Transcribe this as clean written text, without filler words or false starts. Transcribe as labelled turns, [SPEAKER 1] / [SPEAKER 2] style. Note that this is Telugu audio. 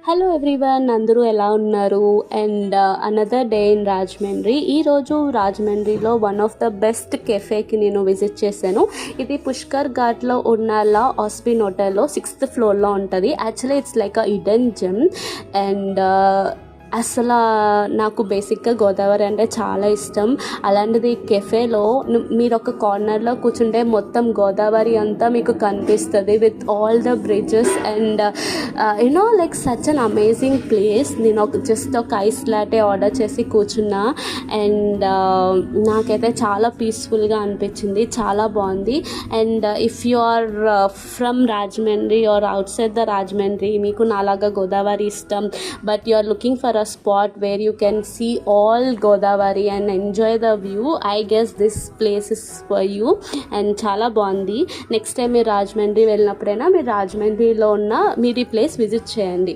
[SPEAKER 1] హలో ఎవ్రీవన్, అందరూ ఎలా ఉన్నారు? And another day in Rajahmundry. ఈరోజు రాజమండ్రిలో వన్ ఆఫ్ ద బెస్ట్ కెఫేకి నేను విజిట్ చేశాను. ఇది పుష్కర్ ఘాట్లో ఉన్న లా ఆస్పిన్ హోటల్లో 6th ఫ్లోర్లో ఉంటుంది. Actually it's like a hidden gym. And అసలు నాకు బేసిక్గా గోదావరి అంటే చాలా ఇష్టం. అలాంటిది కెఫేలో మీరు ఒక కార్నర్లో కూర్చుంటే మొత్తం గోదావరి అంతా మీకు కనిపిస్తుంది with all the bridges and like such an amazing place. నేను జస్ట్ ఒక ఐస్ లాటే ఆర్డర్ చేసి కూర్చున్నా అండ్ నాకైతే చాలా పీస్ఫుల్గా అనిపించింది, చాలా బాగుంది. And if you are from Rajahmundry or outside the Rajahmundry, మీకు నాలాగా గోదావరి ఇష్టం but you are looking for a spot where you can see all Godavari and enjoy the view, I guess this place is for you. and చాలా బాగుంది. నెక్స్ట్ టైం మీరు రాజమండ్రి వెళ్ళినప్పుడైనా మీరు రాజమండ్రిలో ఉన్న మీరు ఈ ప్లేస్ విజిట్ చేయండి.